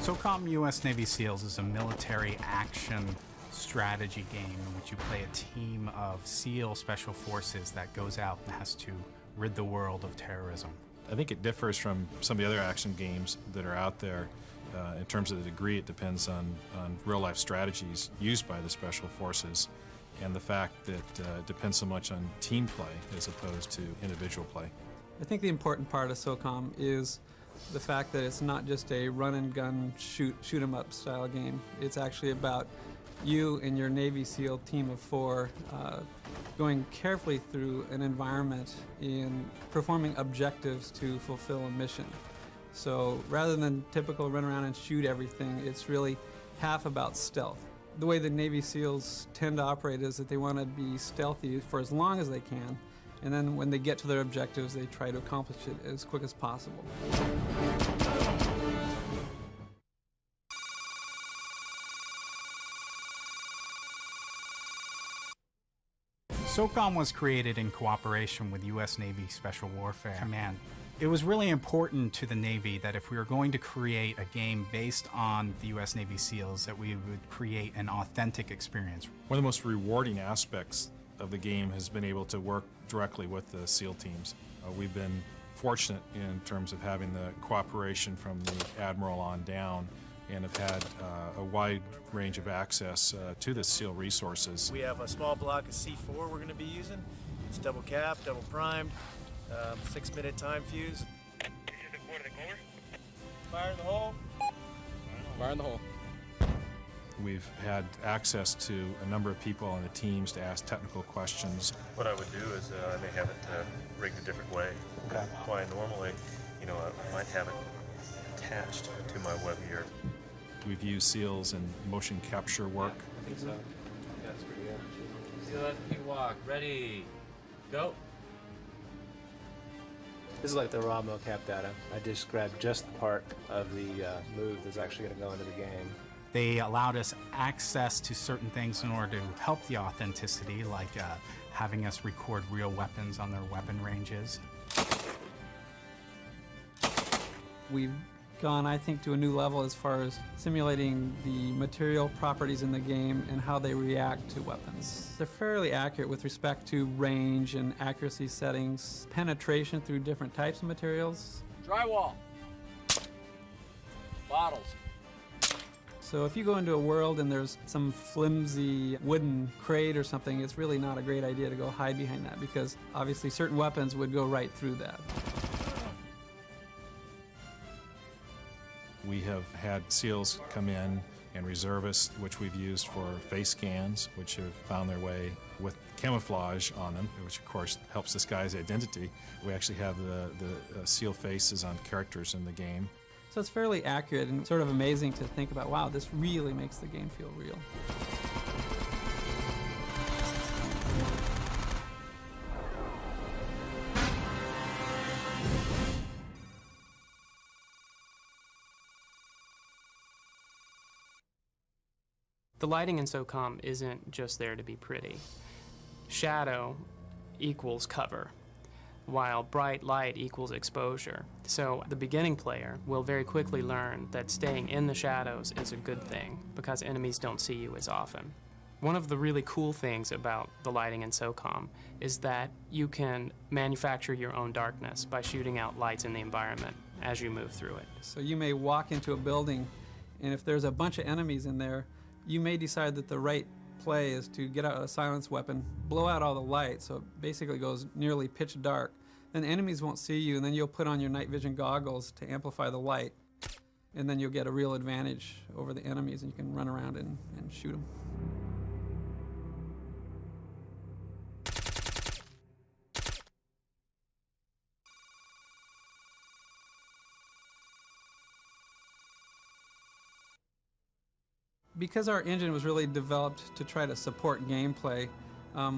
SOCOM U.S. Navy SEALs is a military action strategy game in which you play a team of SEAL special forces that goes out and has to rid the world of terrorism. I think it differs from some of the other action games that are out there. In terms of the degree, it depends on real-life strategies used by the special forces, and the fact that it depends so much on team play as opposed to individual play. I think the important part of SOCOM is the fact that it's not just a run-and-gun, shoot-'em-up style game. It's actually about you and your Navy SEAL team of 4 going carefully through an environment and performing objectives to fulfill a mission. So rather than typical run around and shoot everything, it's really half about stealth. The way the Navy SEALs tend to operate is that they want to be stealthy for as long as they can, and then when they get to their objectives, they try to accomplish it as quick as possible. SOCOM was created in cooperation with U.S. Navy Special Warfare Command. It was really important to the Navy that if we were going to create a game based on the U.S. Navy SEALs, that we would create an authentic experience. One of the most rewarding aspects of the game has been able to work directly with the SEAL teams. We've been fortunate in terms of having the cooperation from the Admiral on down, and have had a wide range of access to the SEAL resources. We have a small block of C4 we're going to be using. It's double capped, double primed, 6-minute time fuse. Fire in the hole. Fire in the hole. We've had access to a number of people on the teams to ask technical questions. What I would do is I may have it rigged a different way. Okay. Why normally, I might have it attached to my web gear. We've used SEALs in motion capture work. I think so. Yeah, that's pretty good. SEAL FP walk. Ready. Go. This is like the raw mocap data. I just grabbed just the part of the move that's actually going to go into the game. They allowed us access to certain things in order to help the authenticity, like having us record real weapons on their weapon ranges. We've gone, I think, to a new level as far as simulating the material properties in the game and how they react to weapons. They're fairly accurate with respect to range and accuracy settings, penetration through different types of materials. Drywall. Bottles. So if you go into a world and there's some flimsy wooden crate or something, it's really not a great idea to go hide behind that, because obviously certain weapons would go right through that. We have had SEALs come in and reservists, which we've used for face scans, which have found their way with camouflage on them, which of course helps disguise identity. We actually have the SEAL faces on characters in the game. So it's fairly accurate and sort of amazing to think about, wow, this really makes the game feel real. The lighting in SOCOM isn't just there to be pretty. Shadow equals cover, while bright light equals exposure. So the beginning player will very quickly learn that staying in the shadows is a good thing, because enemies don't see you as often. One of the really cool things about the lighting in SOCOM is that you can manufacture your own darkness by shooting out lights in the environment as you move through it. So you may walk into a building, and if there's a bunch of enemies in there, you may decide that the right play is to get out a silence weapon, blow out all the lights, so it basically goes nearly pitch dark. Then the enemies won't see you, and then you'll put on your night vision goggles to amplify the light, and then you'll get a real advantage over the enemies, and you can run around and shoot them. Because our engine was really developed to try to support gameplay,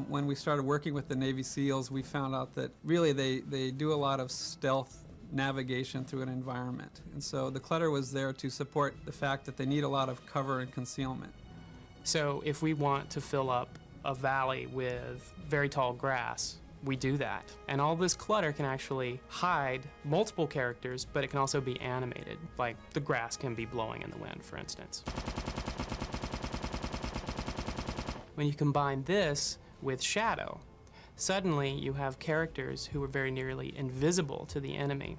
when we started working with the Navy SEALs, we found out that really they do a lot of stealth navigation through an environment. And so the clutter was there to support the fact that they need a lot of cover and concealment. So if we want to fill up a valley with very tall grass, we do that. And all this clutter can actually hide multiple characters, but it can also be animated, like the grass can be blowing in the wind, for instance. When you combine this with shadow, suddenly you have characters who are very nearly invisible to the enemy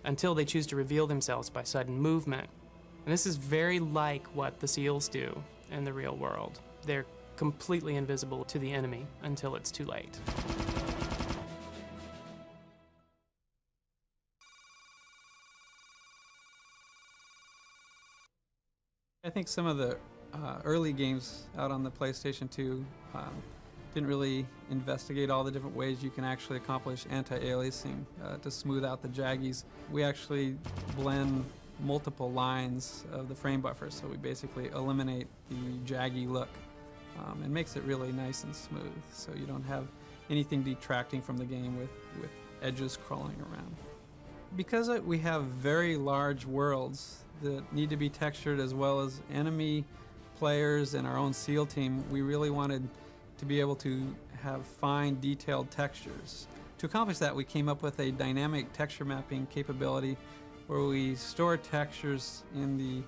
until they choose to reveal themselves by sudden movement. And this is very like what the SEALs do in the real world. They're completely invisible to the enemy until it's too late. I think some of the early games out on the PlayStation 2 didn't really investigate all the different ways you can actually accomplish anti-aliasing to smooth out the jaggies. We actually blend multiple lines of the frame buffer, so we basically eliminate the jaggy look. It makes it really nice and smooth, so you don't have anything detracting from the game with edges crawling around. Because we have very large worlds that need to be textured, as well as enemy players and our own SEAL team, we really wanted to be able to have fine, detailed textures. To accomplish that, we came up with a dynamic texture mapping capability where we store textures in the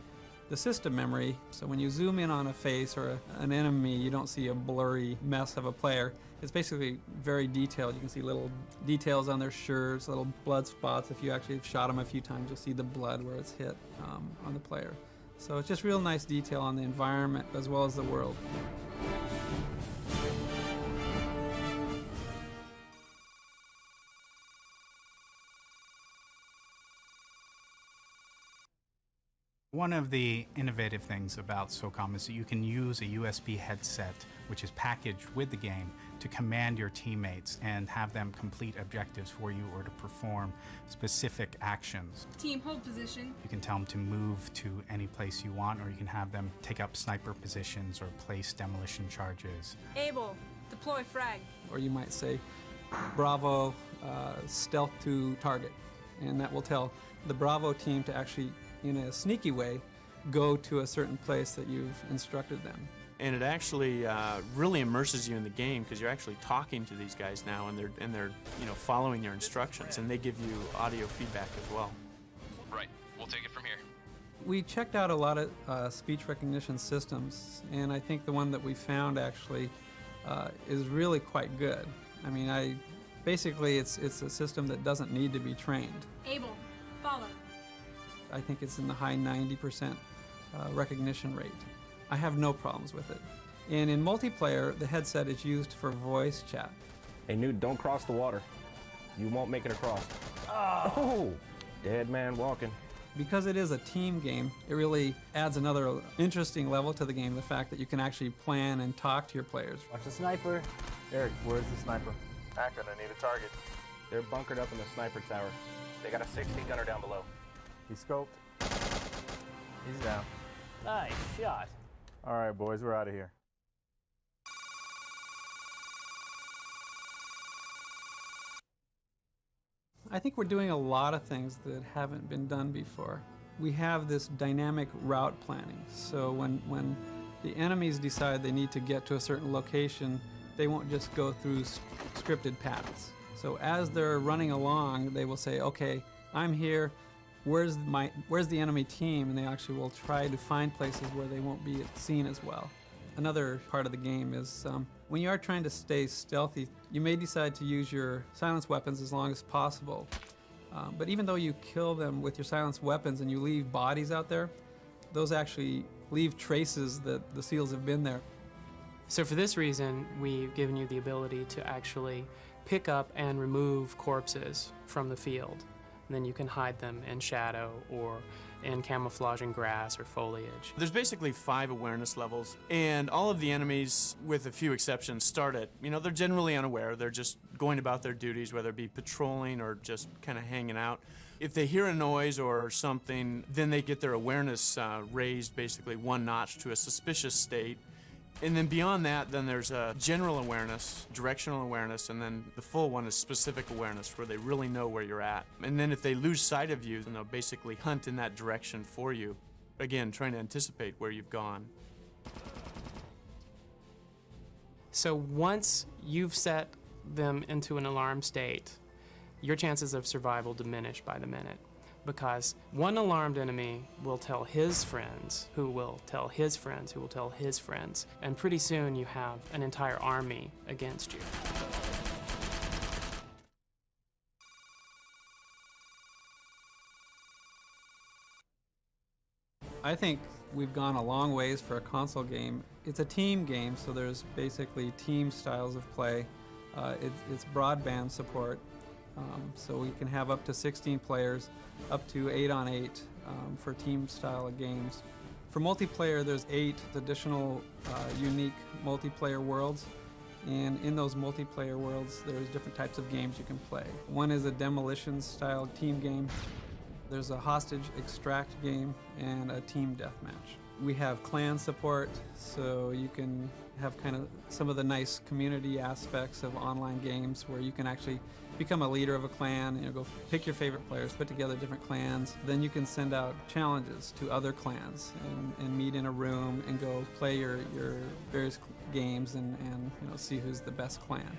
system memory. So when you zoom in on a face or an enemy, you don't see a blurry mess of a player. It's basically very detailed. You can see little details on their shirts, little blood spots. If you actually have shot them a few times, you'll see the blood where it's hit on the player. So it's just real nice detail on the environment as well as the world. One of the innovative things about SOCOM is that you can use a USB headset, which is packaged with the game, to command your teammates and have them complete objectives for you or to perform specific actions. Team, hold position. You can tell them to move to any place you want, or you can have them take up sniper positions or place demolition charges. Able, deploy frag. Or you might say, Bravo, stealth to target. And that will tell the Bravo team to actually, in a sneaky way, go to a certain place that you've instructed them. And it actually really immerses you in the game, because you're actually talking to these guys now, and they're following your instructions, and they give you audio feedback as well. Right, we'll take it from here. We checked out a lot of speech recognition systems, and I think the one that we found actually is really quite good. I mean, basically it's a system that doesn't need to be trained. Able, follow. I think it's in the high 90% recognition rate. I have no problems with it. And in multiplayer, the headset is used for voice chat. Hey, Newt, don't cross the water. You won't make it across. Oh! Dead man walking. Because it is a team game, it really adds another interesting level to the game, the fact that you can actually plan and talk to your players. Watch the sniper. Eric, where's the sniper? Akron, I need a target. They're bunkered up in the sniper tower. They got a 60 gunner down below. He scoped. He's down. Nice shot. All right, boys, we're out of here. I think we're doing a lot of things that haven't been done before. We have this dynamic route planning. So when the enemies decide they need to get to a certain location, they won't just go through scripted paths. So as they're running along, they will say, okay, I'm here. Where's the enemy team? And they actually will try to find places where they won't be seen as well. Another part of the game is when you are trying to stay stealthy, you may decide to use your silence weapons as long as possible. But even though you kill them with your silenced weapons and you leave bodies out there, those actually leave traces that the SEALs have been there. So for this reason, we've given you the ability to actually pick up and remove corpses from the field. And then you can hide them in shadow or in camouflage in grass or foliage. There's basically 5 awareness levels, and all of the enemies, with a few exceptions, start at, they're generally unaware. They're just going about their duties, whether it be patrolling or just kind of hanging out. If they hear a noise or something, then they get their awareness raised basically 1 notch to a suspicious state. And then beyond that, then there's a general awareness, directional awareness, and then the full one is specific awareness, where they really know where you're at. And then if they lose sight of you, then they'll basically hunt in that direction for you. Again, trying to anticipate where you've gone. So once you've set them into an alarm state, your chances of survival diminish by the minute, because one alarmed enemy will tell his friends, who will tell his friends, who will tell his friends, and pretty soon you have an entire army against you. I think we've gone a long ways for a console game. It's a team game, so there's basically team styles of play. It's broadband support, so we can have up to 16 players, up to 8 on 8 for team style of games. For multiplayer, there's 8 additional unique multiplayer worlds, and in those multiplayer worlds, there's different types of games you can play. One is a demolitions style team game. There's a hostage extract game and a team deathmatch. We have clan support, so you can have kind of some of the nice community aspects of online games where you can actually become a leader of a clan, go pick your favorite players, put together different clans. Then you can send out challenges to other clans and meet in a room and go play your various games and see who's the best clan.